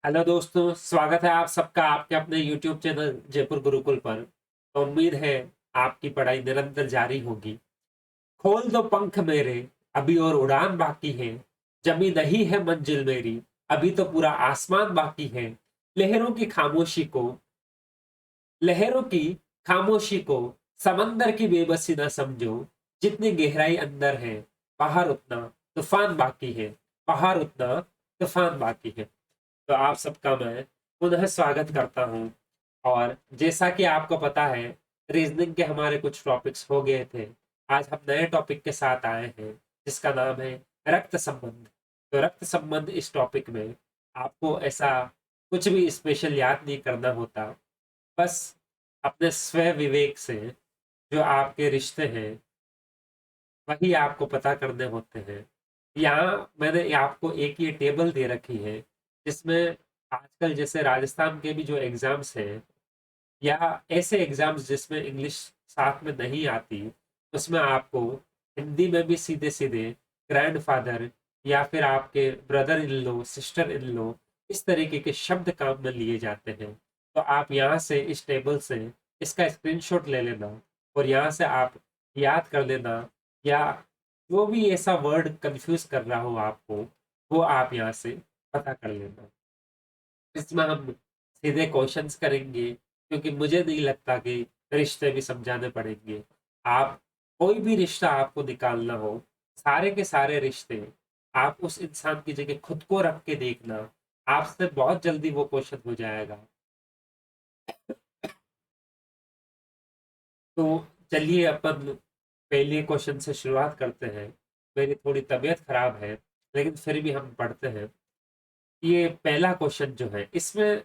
Hello दोस्तों, स्वागत है आप सबका आपके अपने YouTube चैनल जयपुर गुरुकुल पर। तो उम्मीद है आपकी पढ़ाई निरंतर जारी होगी। खोल दो पंख मेरे, अभी और उड़ान बाकी है। जमी नहीं है मंजिल मेरी, अभी तो पूरा आसमान बाकी है। लहरों की खामोशी को लहरों की खामोशी को समंदर की बेबसी ना समझो। जितनी गहराई अंदर है, बाहर उतना तूफान बाकी है। बाहर उतना तूफान बाकी है। तो आप सबका मैं पुनः स्वागत करता हूं। और जैसा कि आपको पता है, रीजनिंग के हमारे कुछ टॉपिक्स हो गए थे। आज हम नए टॉपिक के साथ आए हैं, जिसका नाम है रक्त संबंध। तो रक्त संबंध इस टॉपिक में आपको ऐसा कुछ भी स्पेशल याद नहीं करना होता। बस अपने स्व विवेक से जो आपके रिश्ते हैं वही आपको पता करने होते हैं। यहाँ मैंने आपको एक ये टेबल दे रखी है, जिसमें आजकल जैसे राजस्थान के भी जो एग्जाम्स हैं, या ऐसे एग्जाम्स जिसमें इंग्लिश साथ में नहीं आती, उसमें आपको हिंदी में भी सीधे सीधे ग्रैंडफादर या फिर आपके brother in low, sister in लो, इस तरीके के शब्द काम में लिए जाते हैं। तो आप यहाँ से इस टेबल से इसका स्क्रीनशॉट ले लेना, और यहाँ से आप याद कर लेना, या जो भी ऐसा वर्ड कंफ्यूज कर रहा हो आपको, वो आप यहाँ से पता कर लेना। इसमें हम सीधे क्वेश्चंस करेंगे, क्योंकि मुझे नहीं लगता कि रिश्ते भी समझाने पड़ेंगे। आप कोई भी रिश्ता आपको निकालना हो, सारे के सारे रिश्ते आप उस इंसान की जगह खुद को रख के देखना, आपसे बहुत जल्दी वो क्वेश्चन हो जाएगा। तो चलिए अपन पहले क्वेश्चन से शुरुआत करते हैं। मेरी थोड़ी तबीयत खराब है, लेकिन फिर भी हम पढ़ते हैं। ये पहला क्वेश्चन जो है, इसमें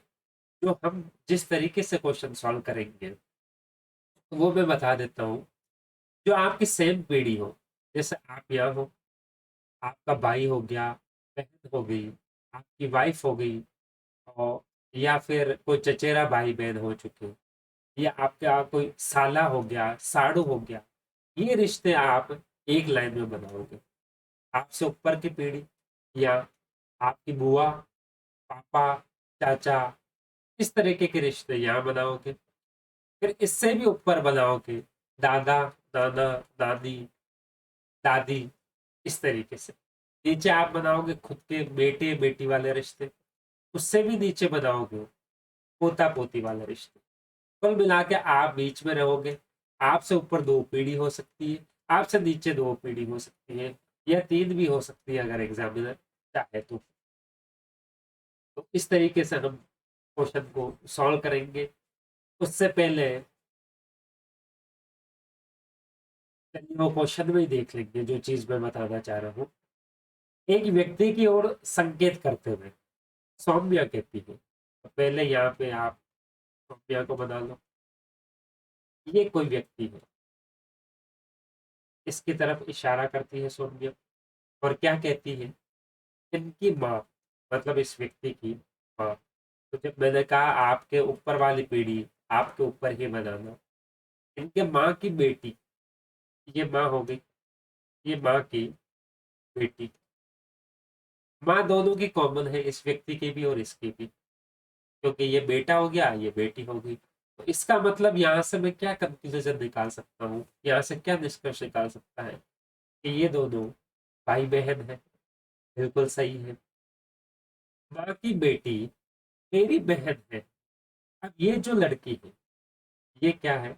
जो हम जिस तरीके से क्वेश्चन सॉल्व करेंगे वो मैं बता देता हूँ। जो आपकी सेम पीढ़ी हो, जैसे आप यहाँ हो, आपका भाई हो गया, बहन हो गई, आपकी वाइफ हो गई, और या फिर कोई चचेरा भाई बहन हो चुके, या आपका कोई साला हो गया, साड़ू हो गया। ये रिश्ते आप एक लाइन में बनाओगे। आपसे ऊपर की पीढ़ी, या आपकी बुआ, पापा, चाचा, इस तरीके के रिश्ते यहाँ बनाओगे। फिर इससे भी ऊपर बनाओगे, दादा, नाना, नानी, दादी, इस तरीके से। नीचे आप बनाओगे खुद के बेटे बेटी वाले रिश्ते। उससे भी नीचे बनाओगे पोता पोती वाले रिश्ते। कुल मिला के आप बीच में रहोगे। आपसे ऊपर दो पीढ़ी हो सकती है, आपसे नीचे दो पीढ़ी हो सकती है, या तीन भी हो सकती है अगर एग्जामिनर चाहे तो इस तरीके से हम क्वेश्चन को सॉल्व करेंगे। उससे पहले चलिए वो क्वेश्चन में ही देख लेंगे जो चीज मैं बताना चाह रहा हूँ। एक व्यक्ति की ओर संकेत करते हुए सौम्या कहती है। तो पहले यहाँ पे आप सौम्या को बना लो। ये कोई व्यक्ति है, इसकी तरफ इशारा करती है सौम्या, और क्या कहती है? इनकी माँ, मतलब इस व्यक्ति की माँ। तो जब मैंने कहा आपके ऊपर वाली पीढ़ी, आपके ऊपर ही बनाना, इनके माँ की बेटी, ये माँ हो गई, ये माँ की बेटी। माँ दोनों की कॉमन है, इस व्यक्ति की भी और इसकी भी, क्योंकि ये बेटा हो गया, ये बेटी हो गई। तो इसका मतलब यहाँ से मैं क्या कंक्लूजन निकाल सकता हूँ, यहाँ से क्या निष्कर्ष निकाल सकता है कि ये दोनों भाई बहन है। बिल्कुल सही है। माँ की बेटी मेरी बहन है। अब ये जो लड़की है, ये क्या है?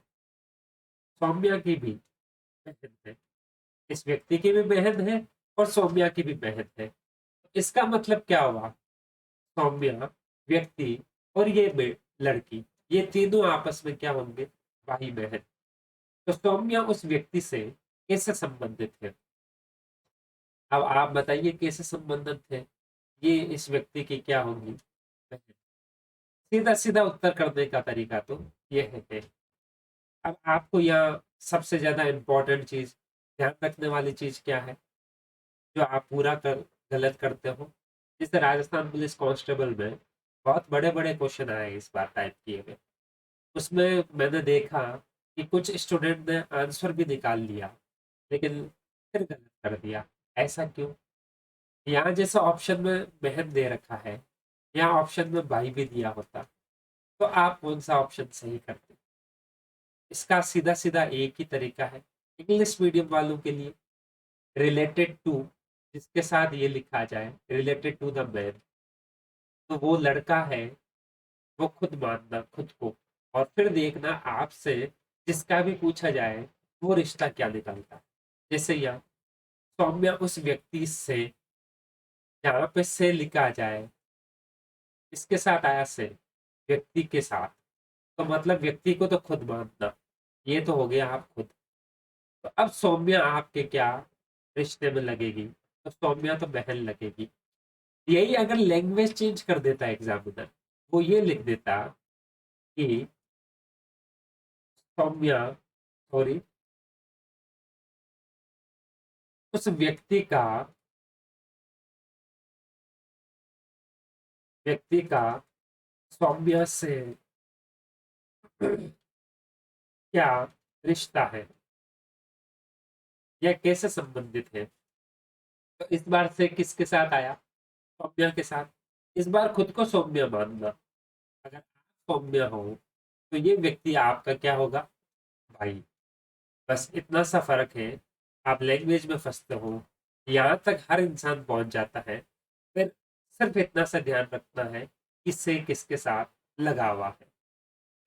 सौम्या की भी बहन है। इस व्यक्ति की भी बहन है, और सौम्या की भी बहन है। इसका मतलब क्या हुआ? सौम्या, व्यक्ति, और ये लड़की, ये तीनों आपस में क्या होंगे? भाई बहन। तो सौम्या उस व्यक्ति से कैसे संबंधित है? अब आप बताइए कैसे संबंधित है? ये इस व्यक्ति की क्या होगी? बहन। सीधा सीधा उत्तर करने का तरीका तो यह है। अब आपको यहाँ सबसे ज्यादा इंपॉर्टेंट चीज, ध्यान रखने वाली चीज क्या है, जो आप पूरा गलत करते हो? जैसे राजस्थान पुलिस कांस्टेबल में बहुत बड़े बड़े क्वेश्चन आए इस बार टाइप किए हुए। उसमें मैंने देखा कि कुछ स्टूडेंट ने आंसर भी निकाल लिया, लेकिन फिर गलत कर दिया। ऐसा क्यों? यहाँ जैसा ऑप्शन में बहन दे रखा है, या ऑप्शन में भाई भी दिया होता, तो आप कौन सा ऑप्शन सही करते? इसका सीधा सीधा एक ही तरीका है। इंग्लिश मीडियम वालों के लिए रिलेटेड टू, जिसके साथ ये लिखा जाए रिलेटेड टू द मैन, तो वो लड़का है, वो खुद मानना खुद को, और फिर देखना आपसे जिसका भी पूछा जाए वो रिश्ता क्या निकलता है। जैसे यहाँ सौम्या उस व्यक्ति से, जहाँ पे से लिखा जाए, इसके साथ आया से, व्यक्ति के साथ, तो मतलब व्यक्ति को तो खुद मानना, ये तो हो गया आप खुद। तो अब सौम्या आपके क्या रिश्ते में लगेगी? तो सौम्या तो बहन लगेगी। यही अगर लैंग्वेज चेंज कर देता एग्जामिनर, वो ये लिख देता कि सौम्या, सॉरी, उस व्यक्ति का सौम्या से क्या रिश्ता है या कैसे संबंधित है। तो इस बार से किसके साथ आया? सौम्या के साथ। इस बार खुद को सौम्या मानना, अगर आप सौम्या हो तो ये व्यक्ति आपका क्या होगा? भाई। बस इतना सा फर्क है। आप लैंग्वेज में फंसते हो, यहाँ तक हर इंसान पहुंच जाता है, फिर सिर्फ इतना सा ध्यान रखना है किससे किसके साथ लगा हुआ है।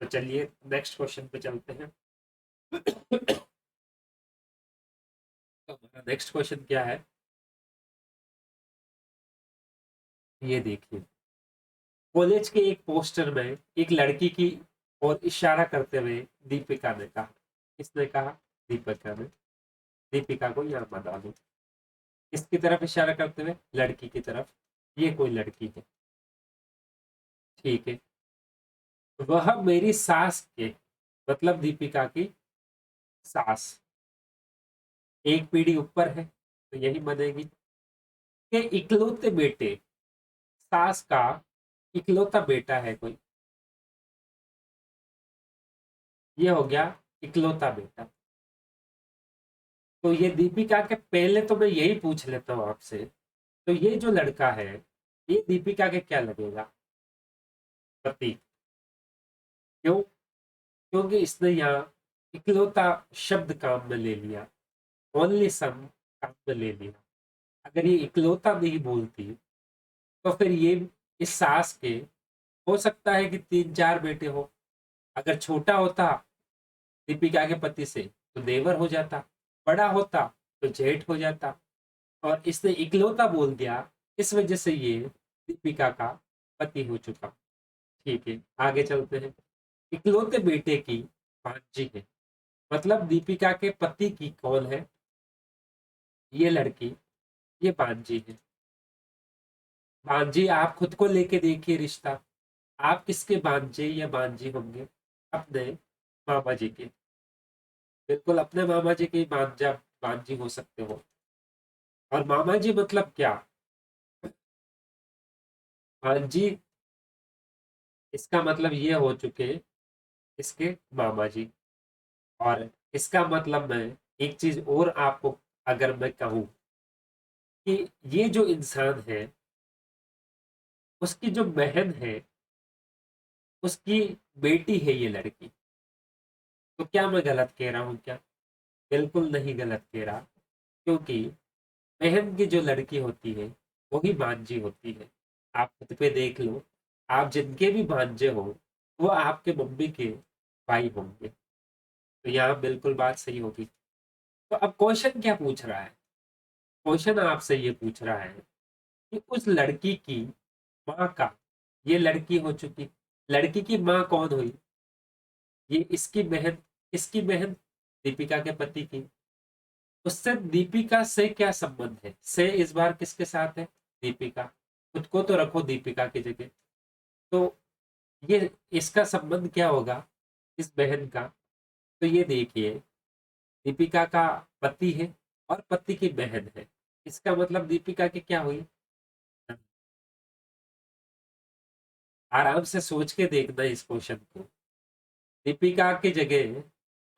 तो चलिए नेक्स्ट क्वेश्चन पे चलते हैं। तो हमारा नेक्स्ट क्वेश्चन क्या है, ये देखिए। कॉलेज के एक पोस्टर में एक लड़की की और इशारा करते हुए दीपिका ने कहा। किसने कहा? दीपिका ने। दीपिका को यहाँ बता दो, किसकी तरफ इशारा करते हुए? लड़की की तरफ। ये कोई लड़की है, ठीक है। वह मेरी सास के, मतलब दीपिका की सास, एक पीढ़ी ऊपर है, तो यही बनेगी कि इकलौते बेटे, सास का इकलौता बेटा है कोई, ये हो गया इकलौता बेटा। तो ये दीपिका के, पहले तो मैं यही पूछ लेता हूँ आपसे, तो ये जो लड़का है, ये दीपिका के क्या लगेगा? पति। क्यों? क्योंकि इसने यहाँ इकलौता शब्द काम में ले लिया, ओनली सन काम में ले लिया। अगर ये इकलौता नहीं बोलती तो फिर ये इस सास के हो सकता है कि 3-4 बेटे हो। अगर छोटा होता दीपिका के पति से तो देवर हो जाता, बड़ा होता तो जेठ हो जाता, और इसने इकलौता बोल दिया, इस वजह से ये दीपिका का पति हो चुका। ठीक है, आगे चलते हैं। इकलौते बेटे की भांजी है, मतलब दीपिका के पति की कौन है? ये लड़की, ये भांजी है। भांजी, आप खुद को लेके देखिए रिश्ता, आप किसके भांजे या भांजी होंगे? अपने मामा जी के। बिल्कुल अपने मामा जी की भांजा भांजी हो सकते हो। और मामा जी मतलब क्या? भांजी, इसका मतलब ये हो चुके इसके मामा जी। और इसका मतलब मैं एक चीज और आपको अगर मैं कहूं कि ये जो इंसान है, उसकी जो बहन है, उसकी बेटी है ये लड़की। तो क्या मैं गलत कह रहा हूँ क्या? बिल्कुल नहीं गलत कह रहा, क्योंकि बहन की जो लड़की होती है वही भांजी होती है। आप खुद पे देख लो, आप जिनके भी भांजे हो वो आपके मम्मी के भाई होंगे। तो यहाँ बिल्कुल बात सही होगी। तो अब क्वेश्चन क्या पूछ रहा है? क्वेश्चन आपसे ये पूछ रहा है कि उस लड़की की माँ का, ये लड़की हो चुकी, लड़की की माँ कौन हुई? ये इसकी बहन। इसकी बहन दीपिका के पति की। उससे दीपिका से क्या संबंध है? से इस बार किसके साथ है? दीपिका। खुद को तो रखो दीपिका की जगह। तो ये इसका संबंध क्या होगा इस बहन का? तो ये देखिए, दीपिका का पति है और पति की बहन है, इसका मतलब दीपिका की क्या हुई? आराम से सोच के देखना इस क्वेश्चन को। दीपिका की जगह,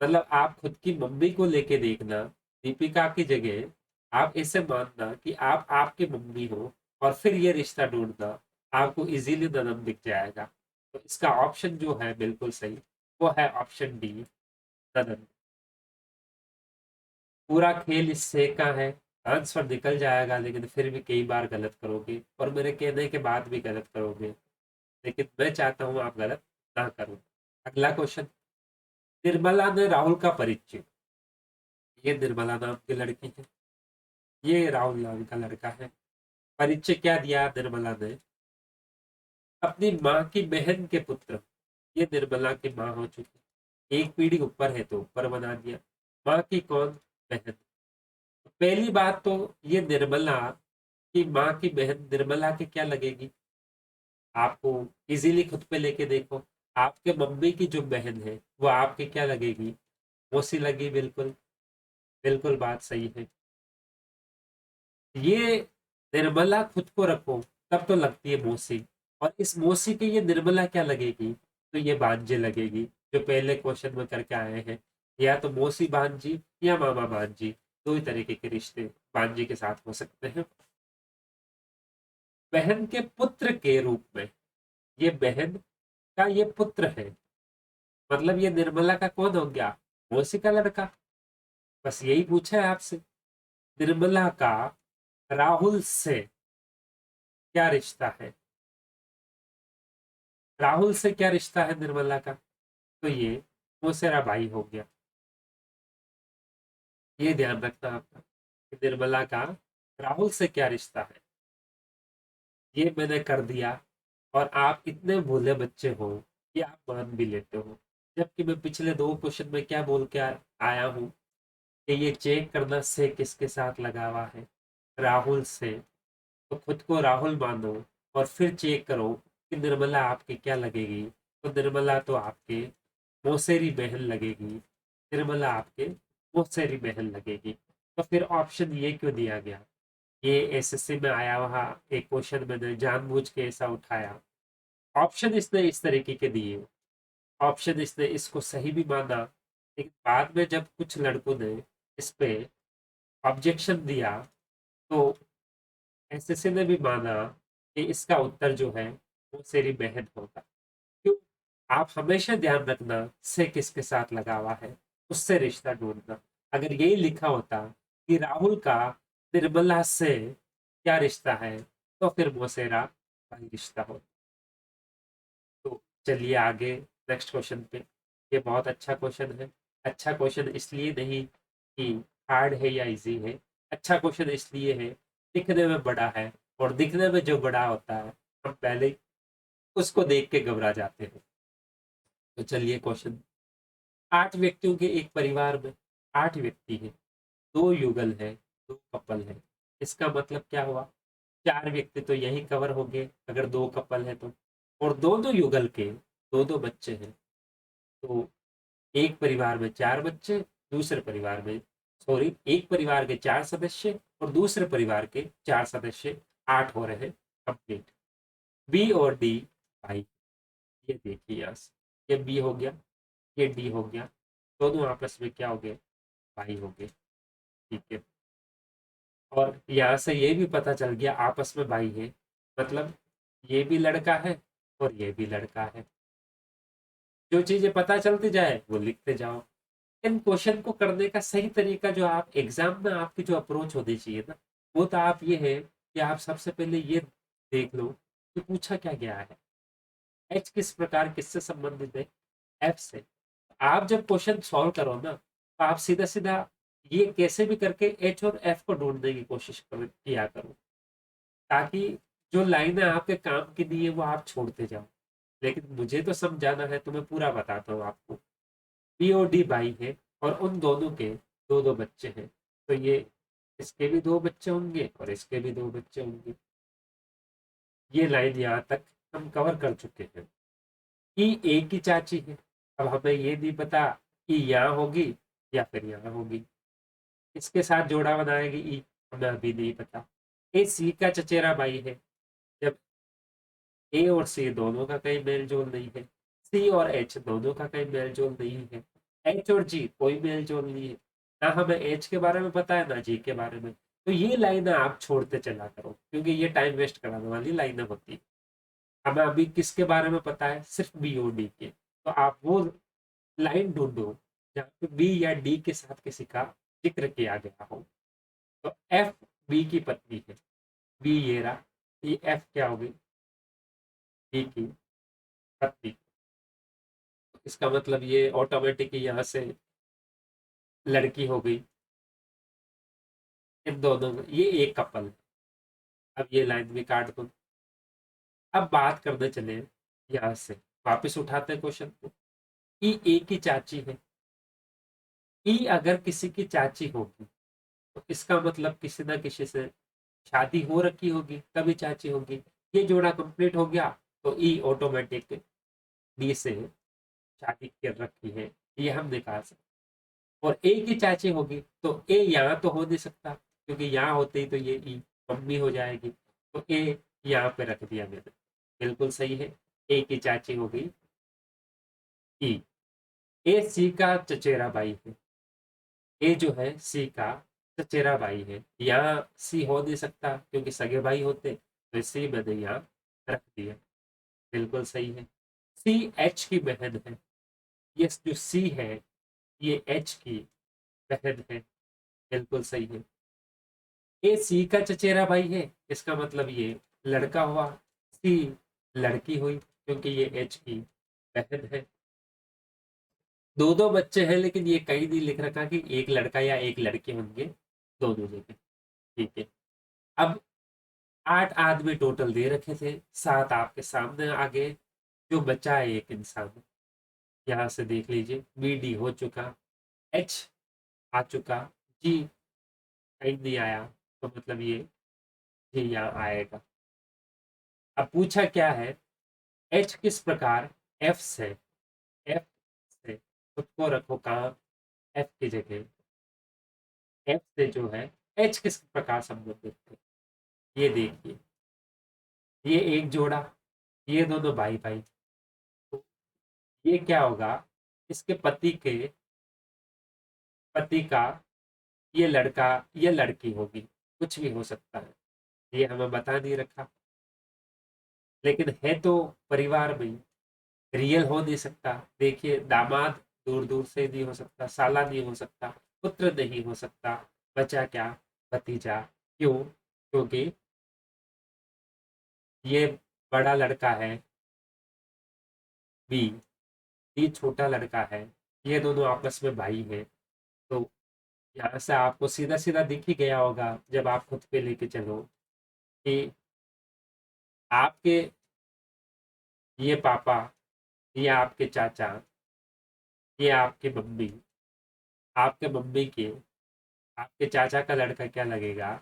मतलब आप खुद की मम्मी को लेके देखना, दीपिका की जगह आप ऐसे मानना कि आप आपकी मम्मी हो, और फिर ये रिश्ता ढूंढना आपको इजीली ननन दिख जाएगा। तो इसका ऑप्शन जो है बिल्कुल सही, वो है ऑप्शन डी, ननन। पूरा खेल इससे का है, आंसर निकल जाएगा, लेकिन फिर भी कई बार गलत करोगे और मेरे कहने के बाद भी गलत करोगे, लेकिन मैं चाहता हूं आप गलत ना करो। अगला क्वेश्चन, निर्मला ने राहुल का परिचय, ये निर्मला नाम की लड़की है, ये राहुल नाम का लड़का है। परिचय क्या दिया निर्मला ने? अपनी माँ की बहन के पुत्र, ये निर्मला की माँ हो चुकी, एक पीढ़ी ऊपर है तो ऊपर बना दिया। माँ की कौन? बहन। पहली बात तो ये निर्मला की माँ की बहन निर्मला की क्या लगेगी? आपको इजीली खुद पे लेके देखो, आपके मम्मी की जो बहन है वो आपकी क्या लगेगी? मौसी लगी, बिल्कुल बिल्कुल बात सही है। ये निर्मला खुद को रखो तब तो लगती है मौसी, और इस मौसी की ये निर्मला क्या लगेगी? तो ये भांजे लगेगी, जो पहले क्वेश्चन में करके आए हैं। या तो मौसी भांजी या मामा भांजी, दो ही तरीके के रिश्ते भांजी के साथ हो सकते हैं। बहन के पुत्र के रूप में, ये बहन का ये पुत्र है, मतलब ये निर्मला का कौन हो गया? मौसी का लड़का। बस यही पूछा है आपसे, निर्मला का राहुल से क्या रिश्ता है? राहुल से क्या रिश्ता है निर्मला का? तो ये मौसेरा भाई हो गया। ये ध्यान रखना आपका कि निर्मला का राहुल से क्या रिश्ता है। ये मैंने कर दिया, और आप इतने भोले बच्चे हो कि आप मान भी लेते हो, जबकि मैं पिछले दो क्वेश्चन में क्या बोल के आया हूं कि ये चेक करना से किसके साथ लगा हुआ है, राहुल से। तो खुद को राहुल मानो और फिर चेक करो कि निर्मला आपकी क्या लगेगी। तो निर्मला तो आपके मौसेरी बहन लगेगी, निर्मला आपके मौसेरी बहन लगेगी। तो फिर ऑप्शन ये क्यों दिया गया? ये एसएससी में आया हुआ एक क्वेश्चन मैंने जानबूझ के ऐसा उठाया। ऑप्शन इसने इस तरीके के दिए, ऑप्शन इसने इसको सही भी माना, लेकिन बाद में जब कुछ लड़कों ने इस पे ऑब्जेक्शन दिया तो एसएससी ने भी माना कि इसका उत्तर जो है वो सेरी बहन होगा। क्यों? आप हमेशा ध्यान रखना से किसके साथ लगा हुआ है, उससे रिश्ता ढूंढना। अगर यही लिखा होता कि राहुल का निर्मला से क्या रिश्ता है, तो फिर मोसेरा का ही रिश्ता हो। तो चलिए आगे नेक्स्ट क्वेश्चन पे। ये बहुत अच्छा क्वेश्चन है। अच्छा क्वेश्चन इसलिए नहीं कि हार्ड है या इजी है, अच्छा क्वेश्चन इसलिए है दिखने में बड़ा है, और दिखने में जो बड़ा होता है हम पहले ही उसको देख के घबरा जाते हैं। तो चलिए क्वेश्चन, 8 व्यक्तियों के एक परिवार में 8 व्यक्ति हैं, 2 युगल है, 2 कपल है। इसका मतलब क्या हुआ? 4 व्यक्ति तो यही कवर हो गए अगर 2 कपल है तो, और दोनों युगल के दो दो बच्चे हैं। तो एक परिवार में 4 बच्चे, दूसरे परिवार में, सॉरी, एक परिवार के 4 सदस्य और दूसरे परिवार के 4 सदस्य, 8 हो रहे हैं कंप्लीट। बी और डी भाई, ये देखिए यहाँ से ये बी हो गया, ये डी हो गया, दोनों आपस में क्या हो गए? भाई हो गए। ठीक है, और यहाँ से ये भी पता चल गया आपस में भाई है, मतलब ये भी लड़का है और ये भी लड़का है। जो चीजें पता चलती जाए वो लिखते जाओ। इन क्वेश्चन को करने का सही तरीका जो आप एग्जाम में आपकी जो अप्रोच होनी चाहिए ना, वो तो आप ये है कि आप सबसे पहले ये देख लो कि पूछा क्या गया है। एच किस प्रकार किससे संबंधित है? एफ से। आप जब क्वेश्चन सॉल्व करो ना, तो आप सीधा सीधा ये कैसे भी करके एच और एफ को ढूंढने की कोशिश किया करो, ताकि जो लाइनें आपके काम की दी है वो आप छोड़ते जाओ। लेकिन मुझे तो समझाना है तो मैं पूरा बताता हूँ आपको। पीओडी भाई है और उन दोनों के दो दो बच्चे हैं, तो ये इसके भी 2 बच्चे होंगे और इसके भी 2 बच्चे होंगे। ये लाइन यहाँ तक हम कवर कर चुके हैं। ई एक की चाची है, अब हमें ये नहीं पता कि यहाँ होगी या फिर यहाँ होगी, इसके साथ जोड़ा बनाएगी ई, हमें अभी नहीं पता। ए सी का चचेरा भाई है, जब ए और सी दोनों का कहीं मेल जोल नहीं है, सी और एच दोनों का कहीं मेल जोल नहीं है, एच और जी कोई मेल जोल नहीं है, ना हमें एच के बारे में पता है ना जी के बारे में। तो ये लाइनें आप छोड़ते चला करो, क्योंकि ये टाइम वेस्ट कराने वाली लाइनें होती है। हमें अभी किसके बारे में पता है? सिर्फ बी और डी के। तो आप वो लाइन ढूंढो जहाँ पे बी या डी के साथ किसी का जिक्र किया गया हो। तो एफ बी की पत्नी है, बी ये रहा, ये एफ क्या होगी? बी की पत्नी। इसका मतलब ये ऑटोमेटिक यहाँ से लड़की हो गई। इन दोनों में ये एक कपल है। अब ये लाइन भी काट दो। अब बात करने चले यहाँ से, वापस उठाते हैं क्वेश्चन को। ई ए की चाची है। ई अगर किसी की चाची होगी तो इसका मतलब किसी ना किसी से शादी हो रखी होगी, तभी चाची होगी। ये जोड़ा कंप्लीट हो गया तो ई ऑटोमेटिक डी से शादी कर रखी है, ये हम निकाल सकते। और ए की चाची होगी तो ए यहाँ तो हो नहीं सकता, क्योंकि यहाँ होते ही तो ये ई मम्मी हो जाएगी। तो ए यहाँ पे रख दिया मैंने, बिल्कुल सही है। ए की चाची हो गई ई। ए सी का चचेरा भाई है। ए जो है सी का चचेरा भाई है। यहाँ सी हो नहीं सकता क्योंकि सगे भाई होते, तो सी मैंने यहाँ रख दिया, बिल्कुल सही है। सी एच की बहन है। ये जो सी है ये एच की बहन है, बिल्कुल सही है। ए सी का चचेरा भाई है, इसका मतलब ये लड़का हुआ, सी लड़की हुई क्योंकि ये एच की बहन है। दो दो बच्चे हैं लेकिन ये कहीं नहीं लिख रखा कि एक लड़का या एक लड़की होंगे, दोनों जगह। ठीक है। अब 8 आदमी टोटल दे रखे थे, 7 आपके सामने आ गए। जो बचा है एक इंसान, यहाँ से देख लीजिए। बी डी हो चुका, एच आ चुका, जी कहीं नहीं आया, तो मतलब ये जी यहाँ आएगा। अब पूछा क्या है? एच किस प्रकार एफ से, एफ से खुद को रखो कहाँ? एफ की जगह। एफ से जो है एच किस प्रकार संबंधित है, ये देखिए। ये एक जोड़ा, ये दोनों भाई भाई। तो ये क्या होगा? इसके पति का ये लड़का ये लड़की होगी, कुछ भी हो सकता है, ये हमें बता नहीं रखा। लेकिन है तो परिवार में, रियल हो नहीं सकता। देखिए दामाद दूर दूर से नहीं हो सकता, साला नहीं हो सकता, पुत्र नहीं हो सकता, बचा क्या? भतीजा। क्यों? क्योंकि ये बड़ा लड़का है बी, ये छोटा लड़का है, ये दोनों आपस में भाई हैं। तो यहाँ से आपको सीधा सीधा दिख ही गया होगा जब आप खुद पे लेके चलो कि आपके ये पापा, ये आपके चाचा, ये आपकी मम्मी, आपके मम्मी के आपके चाचा का लड़का क्या लगेगा?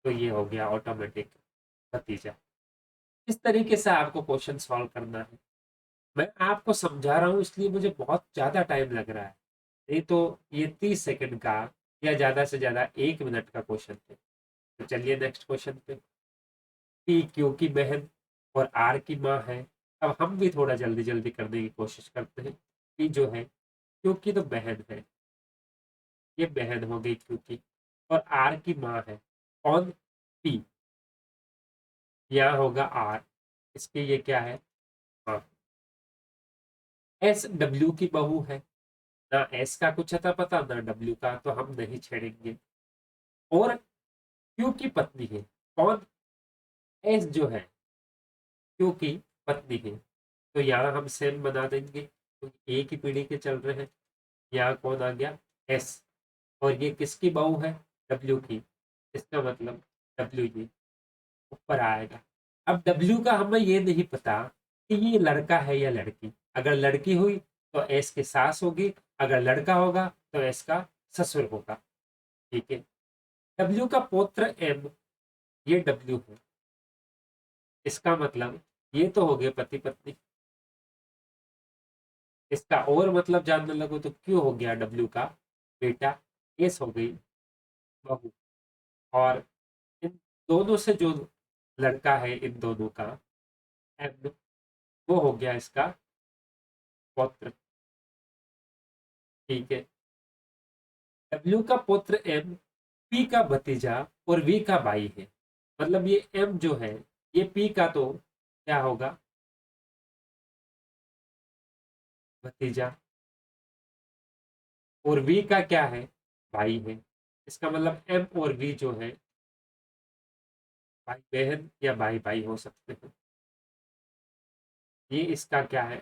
तो ये हो गया ऑटोमेटिक भतीजा। इस तरीके से आपको क्वेश्चन सॉल्व करना है। मैं आपको समझा रहा हूँ इसलिए मुझे बहुत ज्यादा टाइम लग रहा है, नहीं तो ये 30 सेकंड का या ज्यादा से ज्यादा 1 मिनट का क्वेश्चन है। तो चलिए नेक्स्ट क्वेश्चन पे। पी क्यू की बहन और आर की माँ है। अब हम भी थोड़ा जल्दी जल्दी करने की कोशिश करते हैं। पी जो है क्यू की तो बहन है, ये बहन हो गई क्यू की, और आर की माँ है कौन? पी। यहाँ होगा आर, इसके ये क्या है? माँ। एस डब्ल्यू की बहू है। ना एस का कुछ अता पता ना डब्ल्यू का, तो हम नहीं छेड़ेंगे। और क्यू की पत्नी है कौन? एस जो है क्यू की पत्नी है। तो यहाँ हम सेम बना देंगे क्योंकि एक ही पीढ़ी के चल रहे हैं। यहाँ कौन आ गया? एस। और ये किसकी बहू है? डब्ल्यू की। इसका मतलब डब्ल्यू ये ऊपर आएगा। अब डब्ल्यू का हमें ये नहीं पता कि ये लड़का है या लड़की। अगर लड़की हुई तो एस की सास होगी, अगर लड़का होगा तो एस का ससुर होगा। ठीक है। डब्ल्यू का पौत्र एम, ये डब्ल्यू है, इसका मतलब ये तो हो गए पति पत्नी। इसका और मतलब जानने लगो तो क्यों हो गया डब्ल्यू का बेटा, एस हो गई बहू। और इन दोनों से जो लड़का है इन दोनों का एम, वो हो गया इसका पौत्र। ठीक है। डब्ल्यू का पुत्र एम पी का भतीजा और वी का भाई है। मतलब ये एम जो है ये पी का तो क्या होगा? भतीजा। और वी का क्या है? भाई है। इसका मतलब एम और वी जो है भाई बहन या भाई भाई हो सकते हैं। ये इसका क्या है?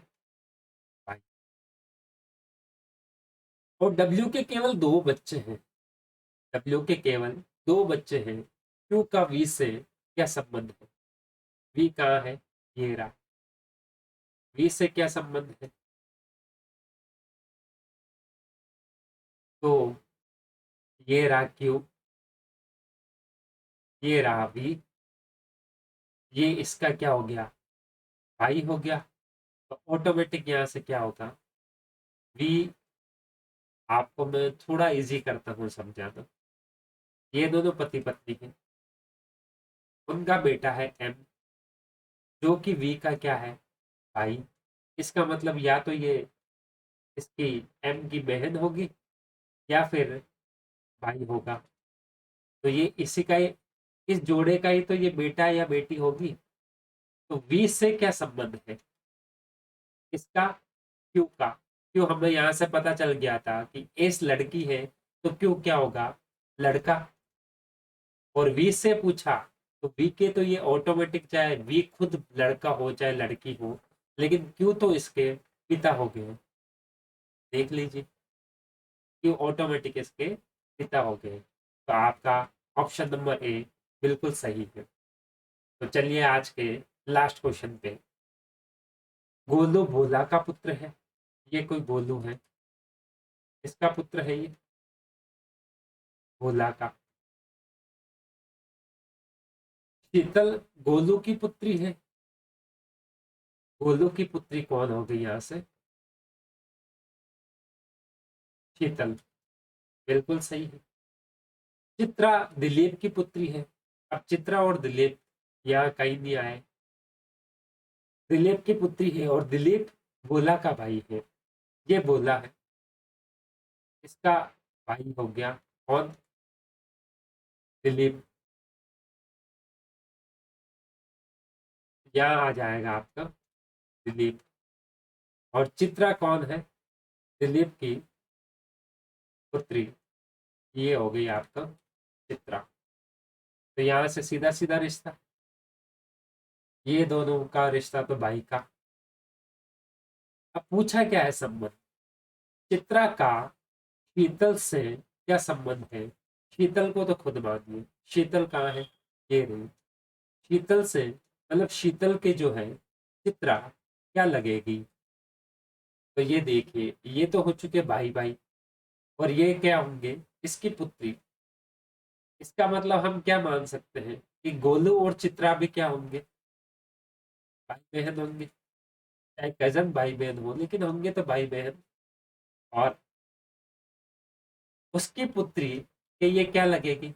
भाई। और डब्ल्यू के केवल दो बच्चे हैं। डब्ल्यू के केवल दो बच्चे हैं। क्यू का वी से क्या संबंध है? वी कहाँ है? ये रहा। वी से क्या संबंध है? तो ये रहा क्यू, ये रहा वी, ये इसका क्या हो गया? भाई हो गया। तो ऑटोमेटिक यहाँ से क्या होगा? वी। आपको मैं थोड़ा इजी करता हूँ समझाना। ये दोनों पति पत्नी हैं। उनका बेटा है एम, जो कि वी का क्या है? भाई। इसका मतलब या तो ये इसकी एम की बहन होगी या फिर भाई होगा। तो ये इसी का ही, इस जोड़े का ही तो ये बेटा या बेटी होगी। तो वी से क्या संबंध है? इसका क्यू का। क्यों हमें यहाँ से पता चल गया था कि एस लड़की है, तो क्यों क्या होगा? लड़का। और वी से पूछा तो वी के तो ये ऑटोमेटिक, चाहे वी खुद लड़का हो चाहे लड़की हो, लेकिन क्यों तो इसके पिता हो गए। देख लीजिए, क्यों ऑटोमेटिक इसके पिता हो गए। तो आपका ऑप्शन नंबर ए बिल्कुल सही है। तो चलिए आज के लास्ट क्वेश्चन पे। गोलू भोला का पुत्र है। ये कोई गोलू है, इसका पुत्र है ये भोला का। शीतल गोलू की पुत्री है। गोलू की पुत्री कौन हो गई यहाँ से? शीतल। बिल्कुल सही है। चित्रा दिलीप की पुत्री है। अब चित्रा और दिलीप यहाँ कहीं नहीं आए। दिलीप की पुत्री है और दिलीप भोला का भाई है। ये भोला है, इसका भाई हो गया कौन? दिलीप। यहाँ आ जाएगा आपका दिलीप। और चित्रा कौन है? दिलीप की पुत्री। ये हो गई आपका चित्रा। तो यहाँ से सीधा सीधा रिश्ता, ये दोनों का रिश्ता तो भाई का। अब पूछा क्या है संबंध? चित्रा का शीतल से क्या संबंध है? शीतल को तो खुद मानिए। शीतल कहाँ है? ये रही। शीतल से मतलब शीतल के जो है चित्रा क्या लगेगी? तो ये देखिए, ये तो हो चुके भाई भाई। और ये क्या होंगे? इसकी पुत्री। इसका मतलब हम क्या मान सकते हैं कि गोलू और चित्रा भी क्या होंगे? भाई बहन होंगे। चाहे कजन भाई बहन हो, लेकिन होंगे तो भाई बहन। और उसकी पुत्री के ये क्या लगेगी?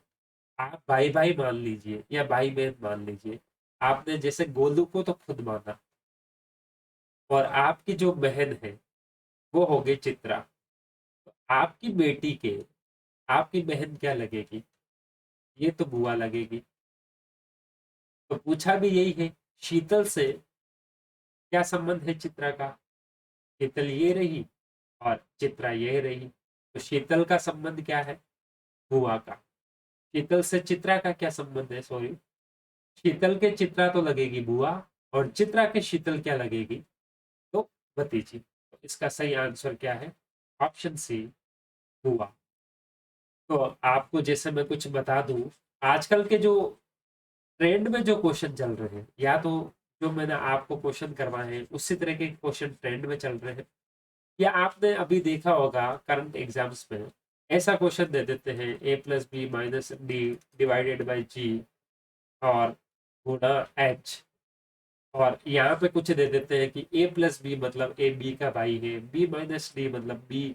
आप भाई भाई मान लीजिए या भाई बहन मान लीजिए। आपने जैसे गोलू को तो खुद माना, और आपकी जो बहन है वो हो गई चित्रा। तो आपकी बेटी के आपकी बहन क्या लगेगी? ये तो बुआ लगेगी। तो पूछा भी यही है, शीतल से क्या संबंध है चित्रा का? शीतल ये रही और चित्रा ये रही। तो शीतल का संबंध क्या है? बुआ का। शीतल से चित्रा का क्या संबंध है? सॉरी, शीतल के चित्रा तो लगेगी बुआ, और चित्रा के शीतल क्या लगेगी? तो भतीजी। तो इसका सही आंसर क्या है? ऑप्शन सी, बुआ। तो आपको जैसे मैं कुछ बता दूं, आजकल के जो ट्रेंड में जो क्वेश्चन चल रहे हैं, या तो जो मैंने आपको क्वेश्चन करवाए हैं उसी तरह के क्वेश्चन ट्रेंड में चल रहे हैं, या आपने अभी देखा होगा करंट एग्जाम्स में ऐसा क्वेश्चन दे देते हैं a+b - d/g और गुणा h। और यहाँ पे कुछ दे देते हैं कि a+b मतलब a b का भाई है, b - d मतलब b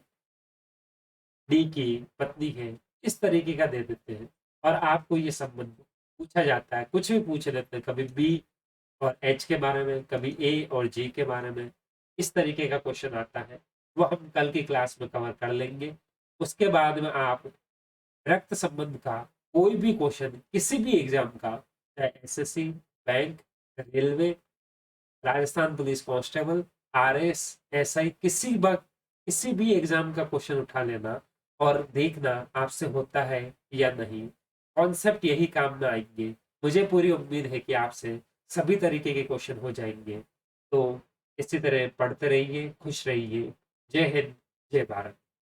डी की पत्नी है। इस तरीके का दे देते हैं। और आपको ये संबंध पूछा जाता है, कुछ भी पूछ लेते हैं, कभी बी और एच के बारे में, कभी ए और जी के बारे में। इस तरीके का क्वेश्चन आता है, वो हम कल की क्लास में कवर कर लेंगे। उसके बाद में आप रक्त संबंध का कोई भी क्वेश्चन किसी भी एग्जाम का, चाहे SSC, bank, railway, Rajasthan police constable, RS, SI, किसी भी एग्जाम का क्वेश्चन उठा लेना और देखना आपसे होता है या नहीं। कॉन्सेप्ट यही काम में आएंगे। मुझे पूरी उम्मीद है कि आपसे सभी तरीके के क्वेश्चन हो जाएंगे। तो इसी तरह पढ़ते रहिए, खुश रहिए। जय हिंद, जय भारत।